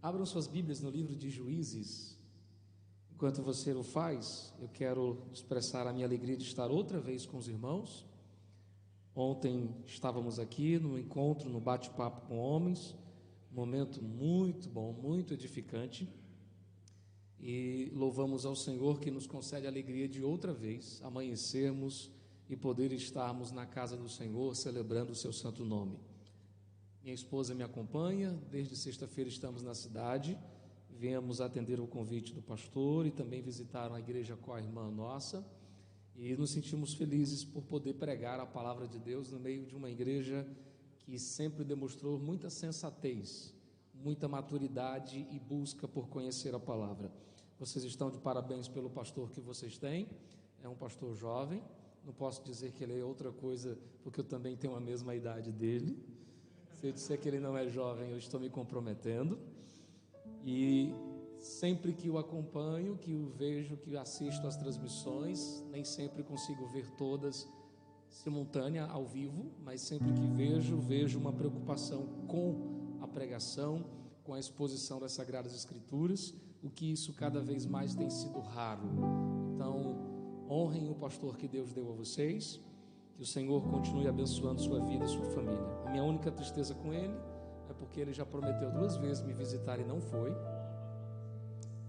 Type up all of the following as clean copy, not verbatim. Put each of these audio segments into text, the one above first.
Abram suas Bíblias no livro de Juízes. Enquanto você o faz, eu quero expressar a minha alegria de estar outra vez com os irmãos. Ontem estávamos aqui no encontro, no bate-papo com homens, um momento muito bom, muito edificante, e louvamos ao Senhor que nos concede a alegria de outra vez amanhecermos e poder estarmos na casa do Senhor, celebrando o seu santo nome. Minha esposa me acompanha, desde sexta-feira estamos na cidade, viemos atender o convite do pastor e também visitaram a igreja com a irmã nossa, e nos sentimos felizes por poder pregar a palavra de Deus no meio de uma igreja que sempre demonstrou muita sensatez, muita maturidade e busca por conhecer a palavra. Vocês estão de parabéns pelo pastor que vocês têm, é um pastor jovem, não posso dizer que ele é outra coisa, porque eu também tenho a mesma idade dele. Se eu disser que ele não é jovem, eu estou me comprometendo. E sempre que o acompanho, que o vejo, que assisto às transmissões, nem sempre consigo ver todas simultânea ao vivo, mas sempre que vejo uma preocupação com a pregação, com a exposição das Sagradas Escrituras, o que isso cada vez mais tem sido raro. Então, honrem o pastor que Deus deu a vocês, que o Senhor continue abençoando sua vida e sua família. A minha única tristeza com ele é porque ele já prometeu 2 vezes me visitar e não foi.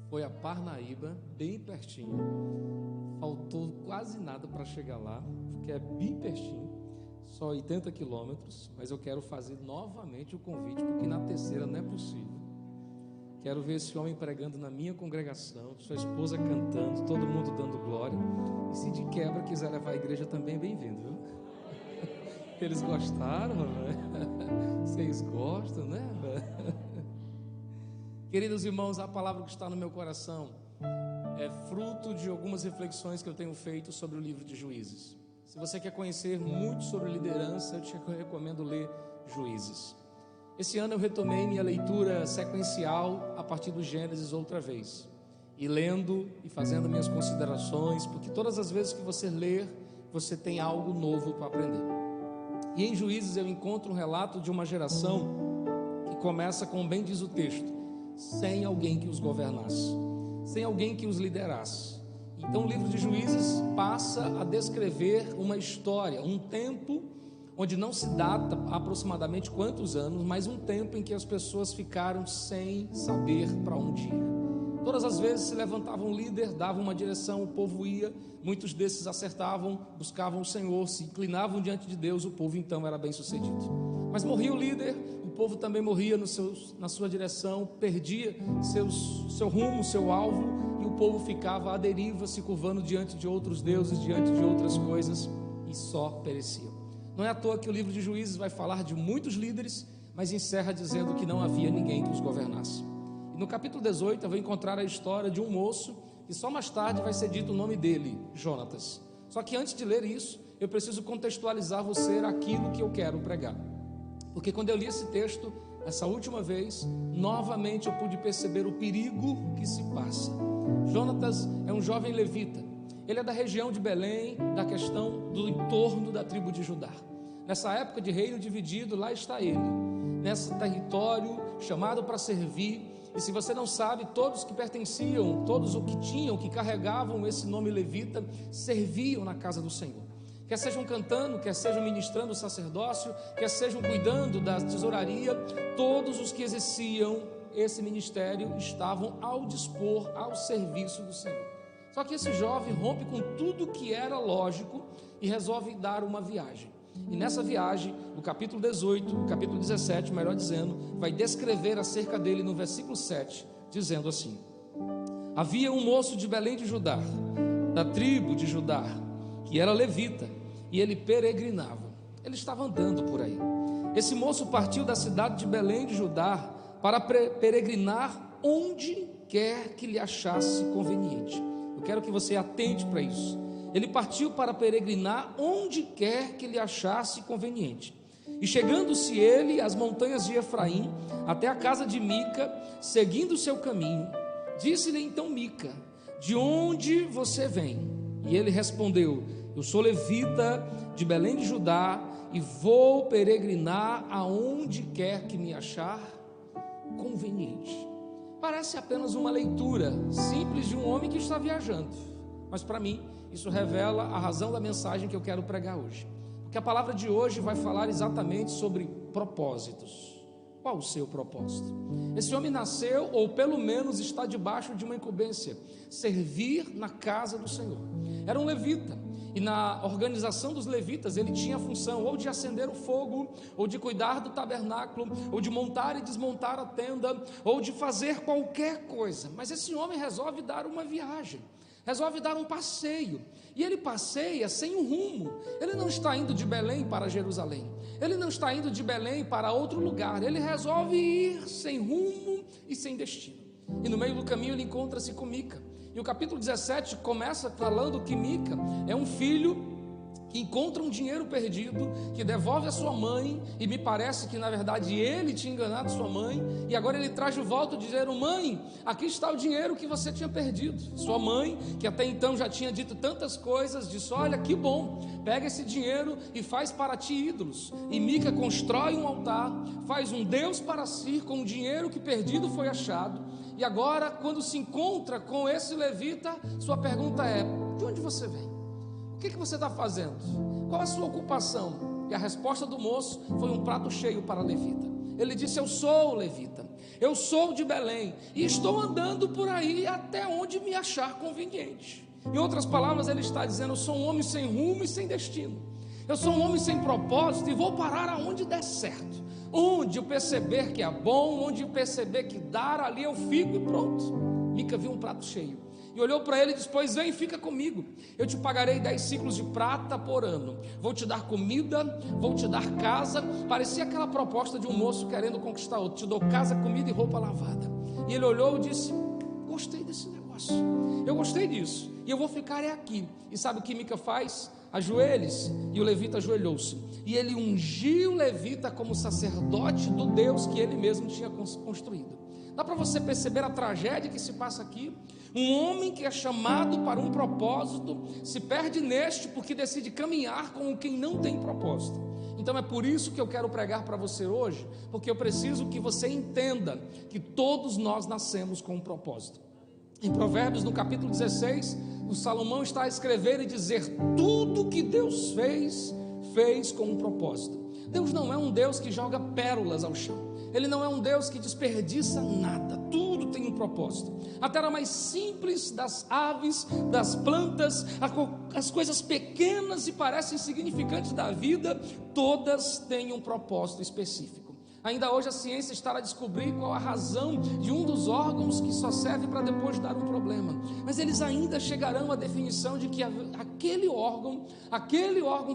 Foi a Parnaíba, bem pertinho, faltou quase nada para chegar lá, porque é bem pertinho, só 80 quilômetros, mas eu quero fazer novamente o convite, porque na terceira não é possível. Quero ver esse homem pregando na minha congregação, sua esposa cantando, todo mundo dando glória, e se de quebra quiser levar a igreja também, bem-vindo, viu? Eles gostaram, né? Vocês gostam, né? Queridos irmãos, a palavra que está no meu coração é fruto de algumas reflexões que eu tenho feito sobre o livro de Juízes. Se você quer conhecer muito sobre liderança, eu te recomendo ler Juízes. Esse ano eu retomei minha leitura sequencial a partir do Gênesis outra vez, e lendo e fazendo minhas considerações, porque todas as vezes que você ler, você tem algo novo para aprender. E em Juízes eu encontro um relato de uma geração que começa com, bem diz o texto, sem alguém que os governasse, sem alguém que os liderasse. Então o livro de Juízes passa a descrever uma história, um tempo onde não se data aproximadamente quantos anos, mas um tempo em que as pessoas ficaram sem saber para onde ir. Todas as vezes se levantava um líder, dava uma direção, o povo ia, muitos desses acertavam, buscavam o Senhor, se inclinavam diante de Deus, o povo então era bem sucedido. Mas morria o líder, o povo também morria na sua direção, perdia seu rumo, seu alvo, e o povo ficava à deriva, se curvando diante de outros deuses, diante de outras coisas, e só perecia. Não é à toa que o livro de Juízes vai falar de muitos líderes, mas encerra dizendo que não havia ninguém que os governasse. E no capítulo 18 eu vou encontrar a história de um moço, que só mais tarde vai ser dito o nome dele, Jonatas. Só que antes de ler isso, eu preciso contextualizar você aquilo que eu quero pregar. Porque quando eu li esse texto, essa última vez, novamente eu pude perceber o perigo que se passa. Jonatas é um jovem levita. Ele é da região de Belém, da questão do entorno da tribo de Judá. Nessa época de reino dividido, lá está ele, nesse território chamado para servir. E se você não sabe, todos que pertenciam, todos o que tinham, que carregavam esse nome levita, serviam na casa do Senhor. Quer sejam cantando, quer sejam ministrando o sacerdócio, quer sejam cuidando da tesouraria, todos os que exerciam esse ministério estavam ao dispor, ao serviço do Senhor. Só que esse jovem rompe com tudo que era lógico e resolve dar uma viagem. E nessa viagem, no capítulo 18, no capítulo 17, melhor dizendo, vai descrever acerca dele no versículo 7, dizendo assim: havia um moço de Belém de Judá, da tribo de Judá, que era levita, e ele peregrinava. Ele estava andando por aí. Esse moço partiu da cidade de Belém de Judá para peregrinar onde quer que lhe achasse conveniente. Eu quero que você atente para isso. Ele partiu para peregrinar onde quer que lhe achasse conveniente. E chegando-se ele às montanhas de Efraim, até a casa de Mica, seguindo o seu caminho, disse-lhe então Mica: de onde você vem? E ele respondeu: eu sou levita de Belém de Judá e vou peregrinar aonde quer que me achar conveniente. Parece apenas uma leitura simples de um homem que está viajando, mas para mim isso revela a razão da mensagem que eu quero pregar hoje, porque a palavra de hoje vai falar exatamente sobre propósitos. Qual o seu propósito? Esse homem nasceu, ou pelo menos está debaixo de uma incumbência: servir na casa do Senhor. Era um levita, e na organização dos levitas ele tinha a função ou de acender o fogo, ou de cuidar do tabernáculo, ou de montar e desmontar a tenda, ou de fazer qualquer coisa. Mas esse homem resolve dar uma viagem, resolve dar um passeio, e ele passeia sem um rumo. Ele não está indo de Belém para Jerusalém, ele não está indo de Belém para outro lugar, ele resolve ir sem rumo e sem destino. E no meio do caminho ele encontra-se com Mica, e o capítulo 17 começa falando que Mica é um filho que encontra um dinheiro perdido, que devolve a sua mãe, e me parece que na verdade ele tinha enganado sua mãe, e agora ele traz de volta dizendo: mãe, aqui está o dinheiro que você tinha perdido. Sua mãe, que até então já tinha dito tantas coisas, disse: olha que bom, pega esse dinheiro e faz para ti ídolos. E Mica constrói um altar, faz um Deus para si com o dinheiro que perdido foi achado. E agora, quando se encontra com esse levita, sua pergunta é: de onde você vem? O que você está fazendo? Qual a sua ocupação? E a resposta do moço foi um prato cheio para a levita. Ele disse: eu sou levita, eu sou de Belém, e estou andando por aí até onde me achar conveniente. Em outras palavras, ele está dizendo: eu sou um homem sem rumo e sem destino, eu sou um homem sem propósito, e vou parar aonde der certo. Onde eu perceber que é bom, onde eu perceber que dar, ali eu fico e pronto. Mica viu um prato cheio e olhou para ele e disse: pois vem, fica comigo, eu te pagarei 10 ciclos de prata por ano, vou te dar comida, vou te dar casa. Parecia aquela proposta de um moço querendo conquistar outro: te dou casa, comida e roupa lavada. E ele olhou e disse: gostei desse negócio, eu gostei disso, e eu vou ficar aqui. E sabe o que Mica faz? Ajoelhe-se. E o levita ajoelhou-se, e ele ungiu o levita como sacerdote do Deus que ele mesmo tinha construído. Dá para você perceber a tragédia que se passa aqui? Um homem que é chamado para um propósito se perde neste porque decide caminhar com quem não tem propósito. Então é por isso que eu quero pregar para você hoje, porque eu preciso que você entenda que todos nós nascemos com um propósito. Em Provérbios, no capítulo 16, o Salomão está a escrever e dizer: tudo que Deus fez com um propósito. Deus não é um Deus que joga pérolas ao chão, Ele não é um Deus que desperdiça nada, tudo tem um propósito. A terra mais simples, das aves, das plantas, as coisas pequenas e parecem insignificantes da vida, todas têm um propósito específico. Ainda hoje a ciência está a descobrir qual a razão de um dos órgãos que só serve para depois dar um problema, mas eles ainda chegarão à definição de que aquele órgão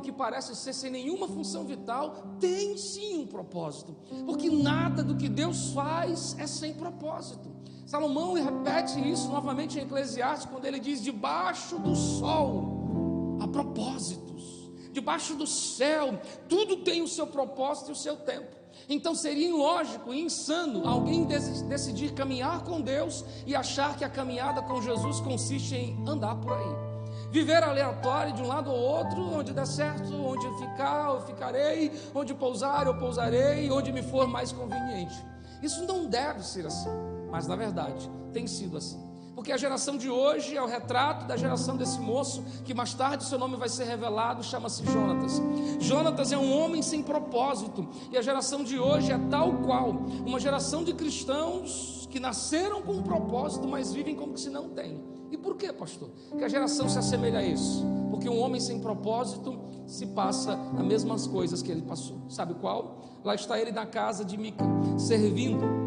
que parece ser sem nenhuma função vital, tem sim um propósito, porque nada do que Deus faz é sem propósito. Salomão repete isso novamente em Eclesiastes, quando ele diz: debaixo do sol há propósitos, debaixo do céu tudo tem o seu propósito e o seu tempo. Então seria ilógico e insano alguém decidir caminhar com Deus e achar que a caminhada com Jesus consiste em andar por aí, viver aleatório de um lado ao outro, onde der certo, onde ficar eu ficarei, onde pousar eu pousarei, onde me for mais conveniente. Isso não deve ser assim, mas na verdade tem sido assim, porque a geração de hoje é o retrato da geração desse moço, que mais tarde seu nome vai ser revelado, chama-se Jonatas. Jonatas é um homem sem propósito, e a geração de hoje é tal qual, uma geração de cristãos que nasceram com um propósito, mas vivem como que se não tem. E por quê, pastor? Que a geração se assemelha a isso, porque um homem sem propósito se passa as mesmas coisas que ele passou. Sabe qual? Lá está ele na casa de Mica, servindo,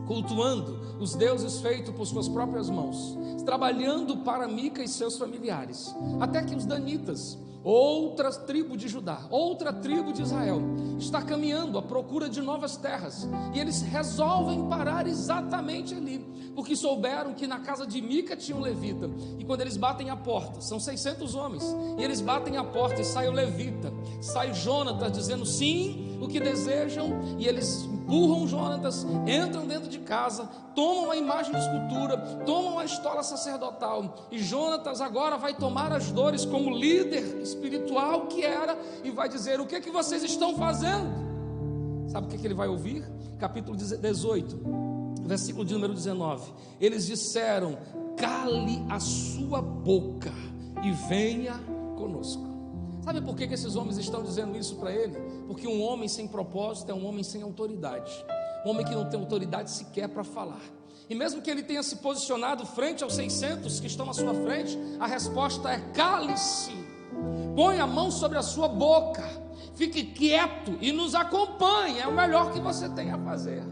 cultuando os deuses feitos por suas próprias mãos, trabalhando para Mica e seus familiares, até que os danitas, outra tribo de Judá, outra tribo de Israel, está caminhando à procura de novas terras, e eles resolvem parar exatamente ali, porque souberam que na casa de Mica tinha um levita, e quando eles batem a porta, são 600 homens, e eles batem a porta e sai o levita, sai Jonatas dizendo sim, o que desejam, e eles empurram Jonatas, entram dentro de casa, tomam a imagem de escultura, tomam a estola sacerdotal, e Jonatas agora vai tomar as dores como líder espiritual que era, e vai dizer: o que é que vocês estão fazendo? Sabe o que ele vai ouvir? Capítulo 18, versículo de número 19, eles disseram: cale a sua boca e venha conosco. Sabe por que esses homens estão dizendo isso para ele? Porque um homem sem propósito é um homem sem autoridade, um homem que não tem autoridade sequer para falar. E mesmo que ele tenha se posicionado frente aos 600 que estão à sua frente, a resposta é: cale-se, põe a mão sobre a sua boca, fique quieto e nos acompanhe, é o melhor que você tem a fazer.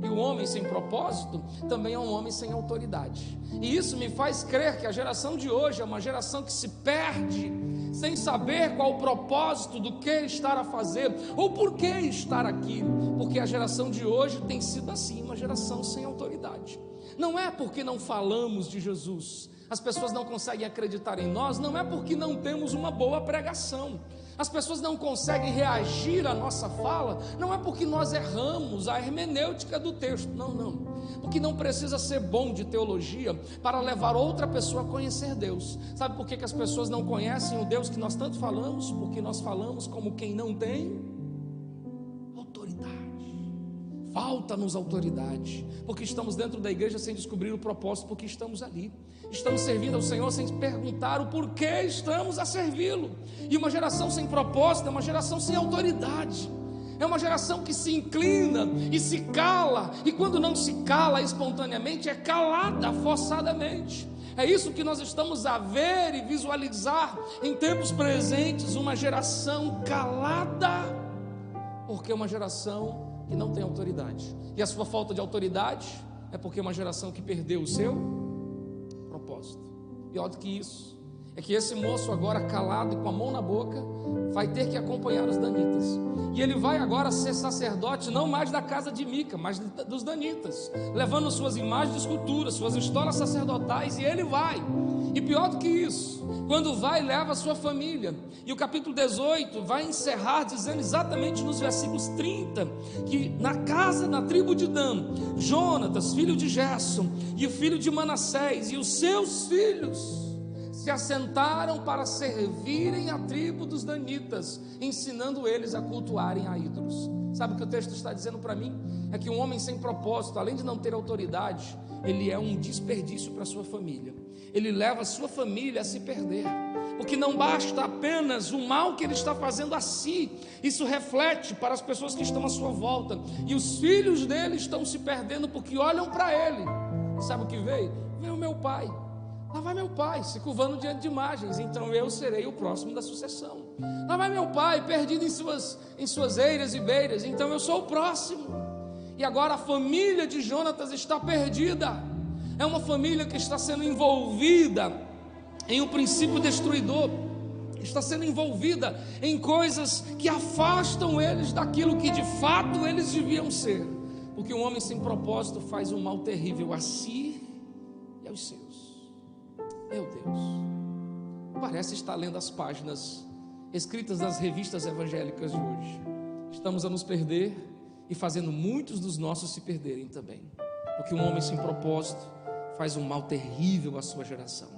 E o homem sem propósito também é um homem sem autoridade. E isso me faz crer que a geração de hoje é uma geração que se perde, sem saber qual o propósito do que estar a fazer, ou por que estar aqui. Porque a geração de hoje tem sido assim, uma geração sem autoridade. Não é porque não falamos de Jesus, as pessoas não conseguem acreditar em nós, não é porque não temos uma boa pregação, as pessoas não conseguem reagir à nossa fala, não é porque nós erramos a hermenêutica do texto, não, porque não precisa ser bom de teologia para levar outra pessoa a conhecer Deus. Sabe por que as pessoas não conhecem o Deus que nós tanto falamos? Porque nós falamos como quem não tem autoridade. Falta-nos autoridade, porque estamos dentro da igreja sem descobrir o propósito porque estamos ali. Estamos servindo ao Senhor sem perguntar o porquê estamos a servi-lo. E uma geração sem propósito é uma geração sem autoridade. É uma geração que se inclina e se cala, e quando não se cala espontaneamente, é calada forçadamente. É isso que nós estamos a ver e visualizar em tempos presentes, uma geração calada, porque é uma geração que não tem autoridade. E a sua falta de autoridade é porque é uma geração que perdeu o seu propósito. Pior do que isso é que esse moço agora calado e com a mão na boca vai ter que acompanhar os danitas. E ele vai agora ser sacerdote não mais da casa de Mica, mas dos danitas, levando suas imagens de escultura, suas estolas sacerdotais, e ele vai. E pior do que isso, quando vai, leva a sua família. E o capítulo 18 vai encerrar dizendo exatamente nos versículos 30, que na casa, na tribo de Dan, Jonatas, filho de Gerson, e o filho de Manassés, e os seus filhos se assentaram para servirem a tribo dos danitas, ensinando eles a cultuarem a ídolos. Sabe o que o texto está dizendo para mim? É que um homem sem propósito, além de não ter autoridade, ele é um desperdício para a sua família. Ele leva a sua família a se perder, porque não basta apenas o mal que ele está fazendo a si, isso reflete para as pessoas que estão à sua volta, e os filhos dele estão se perdendo porque olham para ele. E sabe o que veio? Veio o meu pai. Lá vai meu pai se curvando diante de imagens, então eu serei o próximo da sucessão. Lá vai meu pai perdido em suas eiras e beiras, então eu sou o próximo. E agora a família de Jonatas está perdida. É uma família que está sendo envolvida em um princípio destruidor, está sendo envolvida em coisas que afastam eles daquilo que de fato eles deviam ser, porque um homem sem propósito faz um mal terrível a si e aos seus. Meu Deus, parece estar lendo as páginas escritas nas revistas evangélicas de hoje. Estamos a nos perder e fazendo muitos dos nossos se perderem também, porque um homem sem propósito faz um mal terrível à sua geração,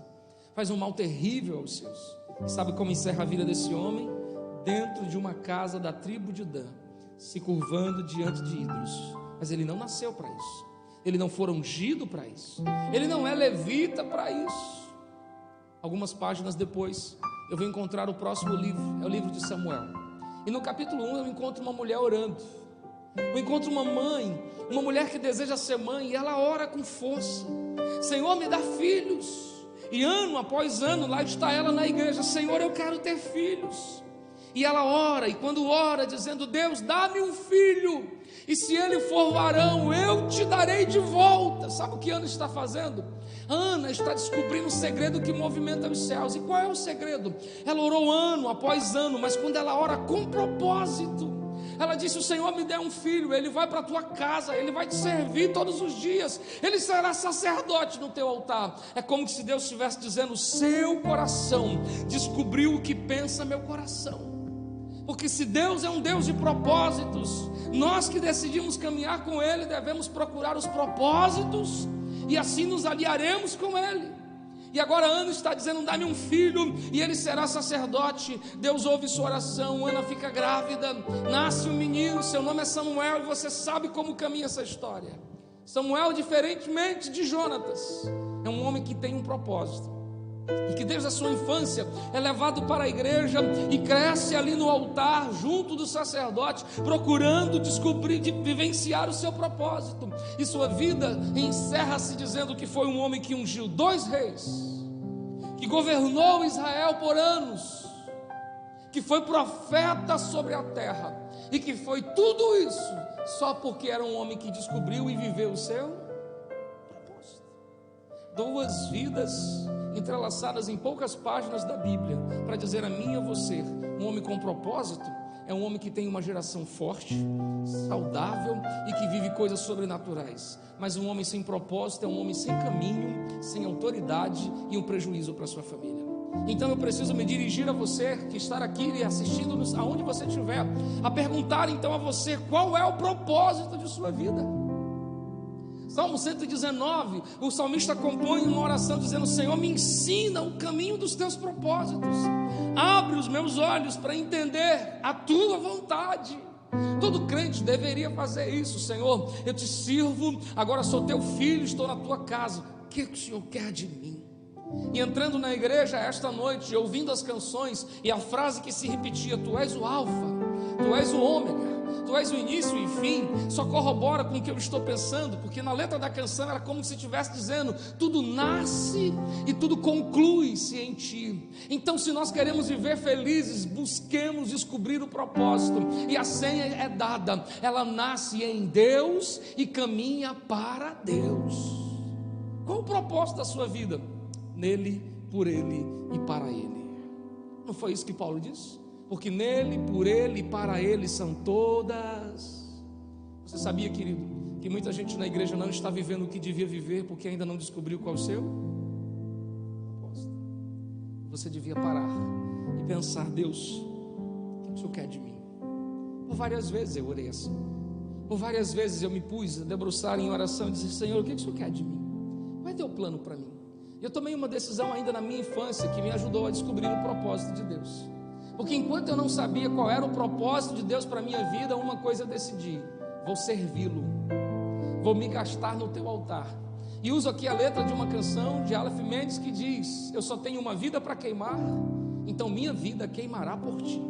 faz um mal terrível aos seus. E sabe como encerra a vida desse homem? Dentro de uma casa da tribo de Dan, se curvando diante de ídolos. Mas ele não nasceu para isso, ele não foi ungido para isso, ele não é levita para isso. Algumas páginas depois, eu vou encontrar o próximo livro, é o livro de Samuel. E no capítulo 1 eu encontro uma mulher orando. Eu encontro uma mãe, uma mulher que deseja ser mãe, e ela ora com força: Senhor, me dá filhos. E ano após ano, lá está ela na igreja: Senhor, eu quero ter filhos. E ela ora, e quando ora, dizendo: Deus, dá-me um filho, e se ele for varão, eu te darei de volta. Sabe o que Ana está fazendo? Ana está descobrindo o segredo que movimenta os céus. E qual é o segredo? Ela orou ano após ano, mas quando ela ora com propósito, ela disse: o Senhor me deu um filho, ele vai para a tua casa, ele vai te servir todos os dias, ele será sacerdote no teu altar. É como se Deus estivesse dizendo: seu coração descobriu o que pensa meu coração. Porque se Deus é um Deus de propósitos, nós que decidimos caminhar com Ele, devemos procurar os propósitos, e assim nos aliaremos com Ele. E agora Ana está dizendo: dá-me um filho, e ele será sacerdote. Deus ouve sua oração, Ana fica grávida, nasce um menino, seu nome é Samuel, e você sabe como caminha essa história. Samuel, diferentemente de Jonatas, é um homem que tem um propósito, e que desde a sua infância é levado para a igreja e cresce ali no altar, junto do sacerdote, procurando descobrir, vivenciar o seu propósito. E sua vida encerra-se dizendo que foi um homem que ungiu 2 reis, que governou Israel por anos, que foi profeta sobre a terra, e que foi tudo isso só porque era um homem que descobriu e viveu o seu propósito. 2 vidas entrelaçadas em poucas páginas da Bíblia, para dizer a mim e a você: um homem com propósito é um homem que tem uma geração forte, saudável e que vive coisas sobrenaturais. Mas um homem sem propósito é um homem sem caminho, sem autoridade e um prejuízo para a sua família. Então eu preciso me dirigir a você que está aqui e assistindo, aonde você estiver, a perguntar então a você: qual é o propósito de sua vida? Salmo 119, o salmista compõe uma oração dizendo: Senhor, me ensina o caminho dos teus propósitos, abre os meus olhos para entender a tua vontade. Todo crente deveria fazer isso. Senhor, eu te sirvo, agora sou teu filho, estou na tua casa, o que o Senhor quer de mim? E entrando na igreja esta noite, ouvindo as canções, e a frase que se repetia: tu és o alfa, tu és o ômega, tu és o início e o fim, só corrobora com o que eu estou pensando, porque na letra da canção era como se estivesse dizendo: tudo nasce e tudo conclui-se em ti. Então, se nós queremos viver felizes, busquemos descobrir o propósito, e a senha é dada, ela nasce em Deus e caminha para Deus. Qual o propósito da sua vida? Nele, por Ele e para Ele. Não foi isso que Paulo disse? Porque nele, por Ele e para Ele são todas. Você sabia, querido, que muita gente na igreja não está vivendo o que devia viver porque ainda não descobriu qual é o seu propósito? Você devia parar e pensar: Deus, o que o Senhor quer de mim? Por várias vezes eu orei assim. Por várias vezes eu me pus a debruçar em oração e dizer: Senhor, o que o Senhor quer de mim? Qual é o teu plano para mim? Eu tomei uma decisão ainda na minha infância que me ajudou a descobrir o propósito de Deus. Porque enquanto eu não sabia qual era o propósito de Deus para a minha vida, uma coisa eu decidi: vou servi-lo, vou me gastar no teu altar. E uso aqui a letra de uma canção de Aleph Mendes que diz: eu só tenho uma vida para queimar, então minha vida queimará por ti.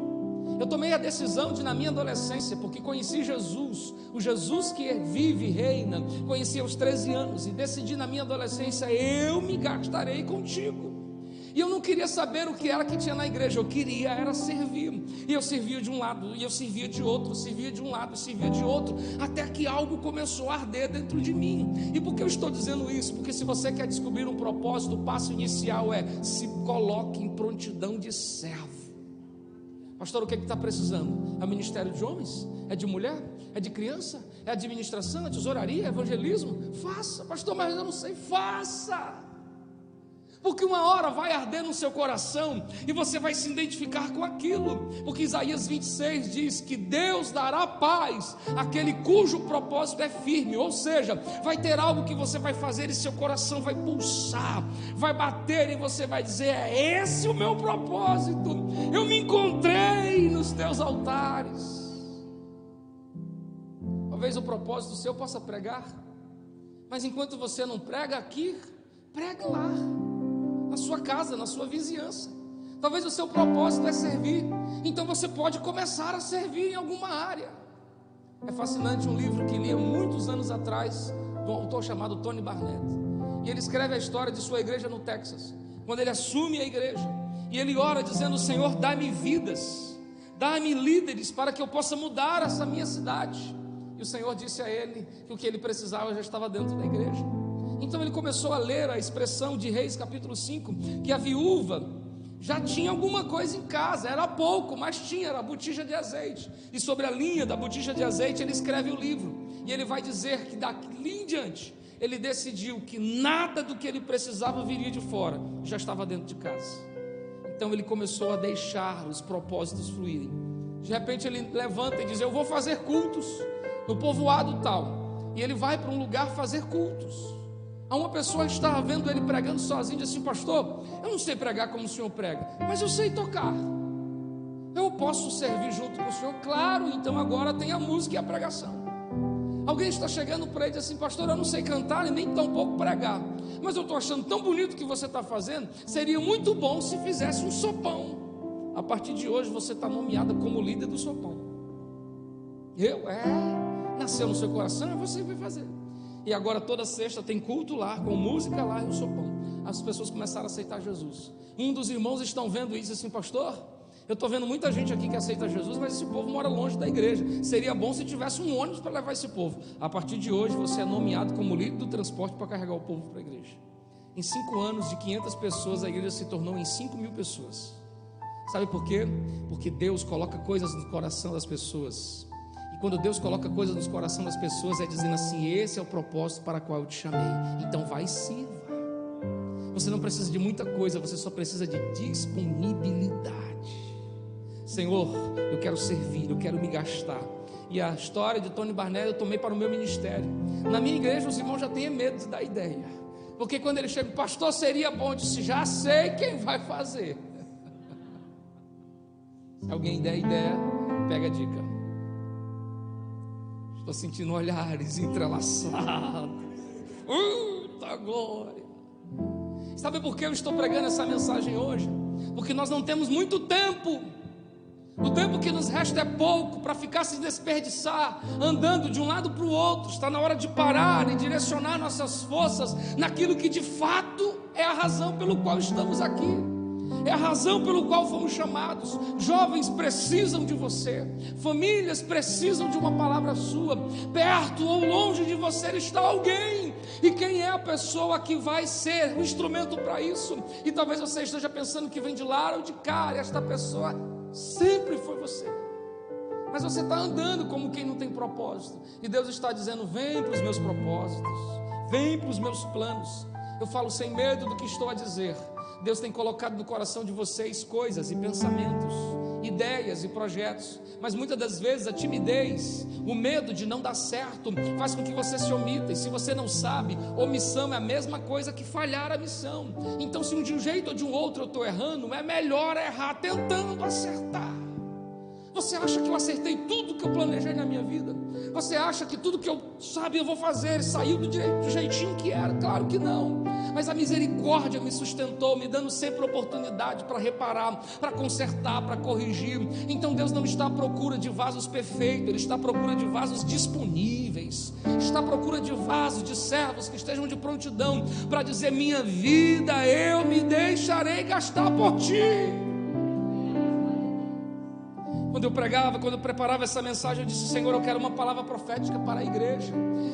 Eu tomei a decisão de, na minha adolescência, porque conheci Jesus, o Jesus que vive e reina, conheci aos 13 anos, e decidi na minha adolescência: eu me gastarei contigo. E eu não queria saber o que era que tinha na igreja, eu queria era servir. E eu servia de um lado, e eu servia de outro, servia de um lado, servia de outro, até que algo começou a arder dentro de mim. E por que eu estou dizendo isso? Porque se você quer descobrir um propósito, o passo inicial é: se coloque em prontidão de servo. Pastor, o que está precisando? É o ministério de homens? É de mulher? É de criança? É administração? É tesouraria? É evangelismo? Faça. Pastor, mas eu não sei. Faça. Porque uma hora vai arder no seu coração e você vai se identificar com aquilo. Porque Isaías 26 diz que Deus dará paz àquele cujo propósito é firme. Ou seja, vai ter algo que você vai fazer e seu coração vai pulsar, vai bater, e você vai dizer: é esse o meu propósito, eu me encontrei nos teus altares. Talvez o propósito seu possa pregar, mas enquanto você não prega aqui, prega lá, na sua casa, na sua vizinhança. Talvez o seu propósito é servir, então você pode começar a servir em alguma área. É fascinante um livro que li há muitos anos atrás, de um autor chamado Tony Barnett, e ele escreve a história de sua igreja no Texas, quando ele assume a igreja, e ele ora dizendo: Senhor, dá-me vidas, dá-me líderes para que eu possa mudar essa minha cidade. E o Senhor disse a ele que o que ele precisava já estava dentro da igreja. Então ele começou a ler a expressão de Reis capítulo 5, que a viúva já tinha alguma coisa em casa, era pouco, mas tinha, era a botija de azeite, e sobre a linha da botija de azeite ele escreve o livro, e ele vai dizer que dali em diante, ele decidiu que nada do que ele precisava viria de fora, já estava dentro de casa. Então ele começou a deixar os propósitos fluírem. De repente ele levanta e diz: eu vou fazer cultos no povoado tal, e ele vai para um lugar fazer cultos. Uma pessoa estava vendo ele pregando sozinho, disse assim: pastor, eu não sei pregar como o senhor prega, mas eu sei tocar, eu posso servir junto com o senhor. Claro, então agora tem a música e a pregação. Alguém está chegando para ele e diz assim: pastor, eu não sei cantar e nem tampouco pregar, mas eu estou achando tão bonito o que você está fazendo, seria muito bom se fizesse um sopão. A partir de hoje você está nomeada como líder do sopão. Nasceu no seu coração e você vai fazer. E agora toda sexta tem culto lá, com música lá e o sopão. As pessoas começaram a aceitar Jesus. Um dos irmãos estão vendo isso assim: pastor, eu estou vendo muita gente aqui que aceita Jesus, mas esse povo mora longe da igreja. Seria bom se tivesse um ônibus para levar esse povo. A partir de hoje você é nomeado como líder do transporte para carregar o povo para a igreja. Em 5 anos, de 500 pessoas, a igreja se tornou em 5.000 pessoas. Sabe por quê? Porque Deus coloca coisas no coração das pessoas. E quando Deus coloca coisas no coração das pessoas, é dizendo assim: esse é o propósito para o qual eu te chamei. Então vai sim, vá. Você não precisa de muita coisa, você só precisa de disponibilidade. Senhor, eu quero servir, eu quero me gastar. E a história de Tony Barnett eu tomei para o meu ministério. Na minha igreja os irmãos já têm medo de dar ideia, porque quando ele chega: pastor, seria bom, eu disse: já sei quem vai fazer. Se alguém der ideia, pega a dica. Estou sentindo olhares entrelaçados. Tá glória. Sabe por que eu estou pregando essa mensagem hoje? Porque nós não temos muito tempo. O tempo que nos resta é pouco para ficar se desperdiçar, andando de um lado para o outro. Está na hora de parar e direcionar nossas forças naquilo que de fato é a razão pelo qual estamos aqui. É a razão pelo qual fomos chamados. Jovens precisam de você, famílias precisam de uma palavra sua. Perto ou longe de você está alguém. E quem é a pessoa que vai ser o instrumento para isso? E talvez você esteja pensando que vem de lá ou de cá. E esta pessoa sempre foi você. Mas você está andando como quem não tem propósito. E Deus está dizendo: vem para os meus propósitos, vem para os meus planos. Eu falo sem medo do que estou a dizer. Deus tem colocado no coração de vocês coisas e pensamentos, ideias e projetos, mas muitas das vezes a timidez, o medo de não dar certo, faz com que você se omita. E se você não sabe, omissão é a mesma coisa que falhar a missão. Então, se de um jeito ou de um outro eu estou errando, é melhor errar tentando acertar. Você acha que eu acertei tudo que eu planejei na minha vida? Você acha que tudo que eu vou fazer saiu do jeitinho que era? Claro que não. Mas a misericórdia me sustentou, me dando sempre oportunidade para reparar, para consertar, para corrigir. Então Deus não está à procura de vasos perfeitos, Ele está à procura de vasos disponíveis. Está à procura de vasos, de servos que estejam de prontidão para dizer: minha vida eu me deixarei gastar por ti. Quando eu pregava, quando eu preparava essa mensagem, eu disse: Senhor, eu quero uma palavra profética para a igreja.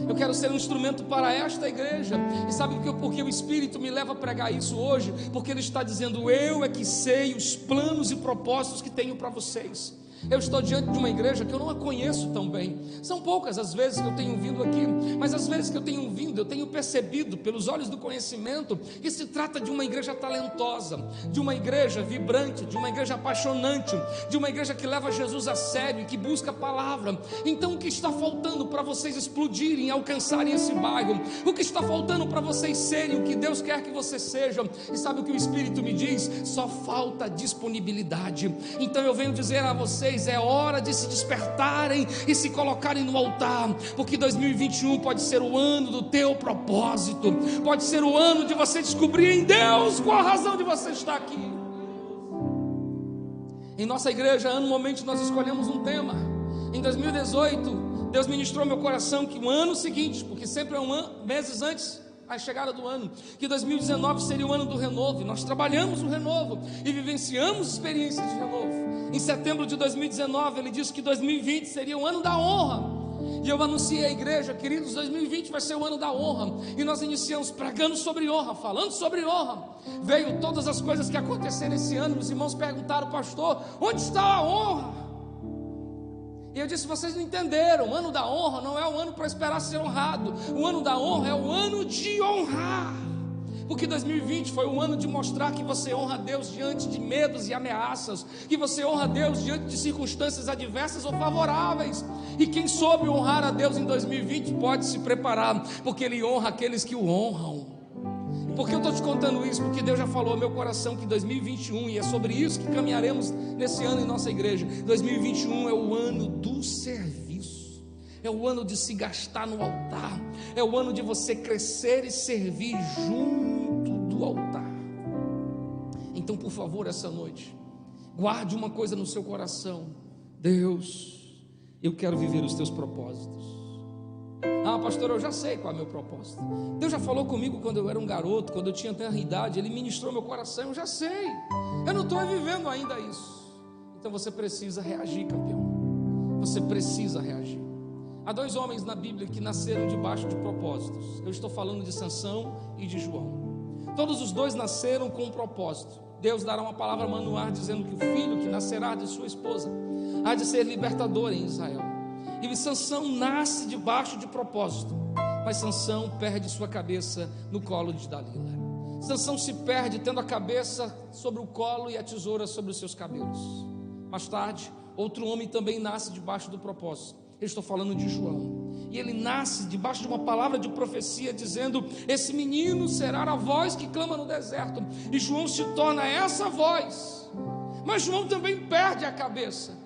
Eu quero ser um instrumento para esta igreja. E sabe por que o Espírito me leva a pregar isso hoje? Porque Ele está dizendo: eu é que sei os planos e propósitos que tenho para vocês. Eu estou diante de uma igreja que eu não a conheço tão bem. São poucas as vezes que eu tenho vindo aqui, mas as vezes que eu tenho vindo, eu tenho percebido pelos olhos do conhecimento que se trata de uma igreja talentosa, de uma igreja vibrante, de uma igreja apaixonante, de uma igreja que leva Jesus a sério e que busca a palavra. Então o que está faltando para vocês explodirem, alcançarem esse bairro? O que está faltando para vocês serem o que Deus quer que vocês sejam? E sabe o que o Espírito me diz? Só falta disponibilidade. Então eu venho dizer a vocês: é hora de se despertarem e se colocarem no altar, porque 2021 pode ser o ano do teu propósito, pode ser o ano de você descobrir em Deus qual a razão de você estar aqui. Em nossa igreja, anualmente nós escolhemos um tema. Em 2018, Deus ministrou meu coração que o ano seguinte, porque sempre é meses antes a chegada do ano, que 2019 seria o ano do renovo. E nós trabalhamos o renovo e vivenciamos experiências de renovo. Em setembro de 2019 ele disse que 2020 seria o ano da honra, e eu anunciei à igreja: queridos, 2020 vai ser o ano da honra. E nós iniciamos pregando sobre honra, falando sobre honra. Veio todas as coisas que aconteceram esse ano. Os irmãos perguntaram: pastor, onde está a honra? E eu disse: vocês não entenderam. O ano da honra não é o ano para esperar ser honrado. O ano da honra é o ano de honrar. Porque 2020 foi o ano de mostrar que você honra a Deus diante de medos e ameaças, que você honra a Deus diante de circunstâncias adversas ou favoráveis. E quem soube honrar a Deus em 2020 pode se preparar, porque Ele honra aqueles que o honram. E por que eu estou te contando isso? Porque Deus já falou ao meu coração que 2021, e é sobre isso que caminharemos nesse ano em nossa igreja, 2021 é o ano do serviço. é o ano de se gastar no altar, é o ano de você crescer e servir junto do altar. Então, por favor, essa noite, guarde uma coisa no seu coração: Deus, eu quero viver os teus propósitos. Ah, pastor, eu já sei qual é o meu propósito. Deus já falou comigo quando eu era um garoto, quando eu tinha tenra idade, Ele ministrou meu coração, eu já sei. Eu não estou vivendo ainda isso. Então você precisa reagir, campeão. Você precisa reagir. Há 2 homens na Bíblia que nasceram debaixo de propósitos. Eu estou falando de Sansão e de João. Todos os 2 nasceram com um propósito. Deus dará uma palavra manual dizendo que o filho que nascerá de sua esposa há de ser libertador em Israel. E Sansão nasce debaixo de propósito, mas Sansão perde sua cabeça no colo de Dalila. Sansão se perde tendo a cabeça sobre o colo e a tesoura sobre os seus cabelos. Mais tarde, outro homem também nasce debaixo do propósito. Eu estou falando de João. E ele nasce debaixo de uma palavra de profecia dizendo: esse menino será a voz que clama no deserto. E João se torna essa voz. Mas João também perde a cabeça.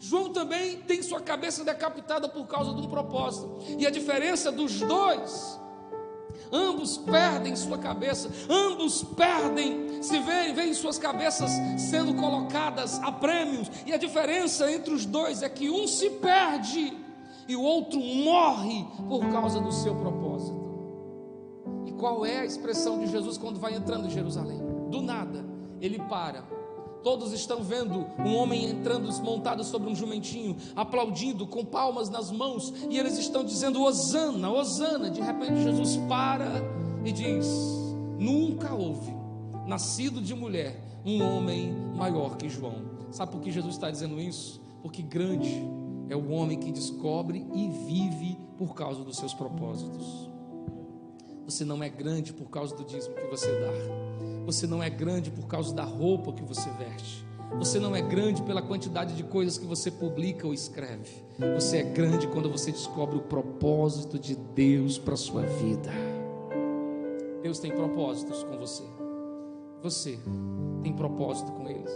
João também tem sua cabeça decapitada por causa de um propósito. E a diferença dos 2, ambos perdem sua cabeça, ambos perdem, se veem suas cabeças sendo colocadas a prêmios. E a diferença entre os 2 é que um se perde e o outro morre por causa do seu propósito. E qual é a expressão de Jesus quando vai entrando em Jerusalém? Do nada, ele para. Todos estão vendo um homem entrando montado sobre um jumentinho, aplaudindo, com palmas nas mãos, e eles estão dizendo: Hosana, Hosana. De repente Jesus para e diz: nunca houve nascido de mulher um homem maior que João. Sabe por que Jesus está dizendo isso? Porque grande é o homem que descobre e vive por causa dos seus propósitos. Você não é grande por causa do dízimo que você dá. Você não é grande por causa da roupa que você veste. Você não é grande pela quantidade de coisas que você publica ou escreve. Você é grande quando você descobre o propósito de Deus para a sua vida. Deus tem propósitos com você. Você tem propósito com eles.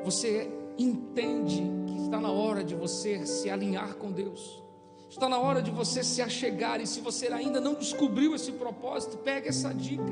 Você entende que está na hora de você se alinhar com Deus. Está na hora de você se achegar. E se você ainda não descobriu esse propósito, pegue essa dica.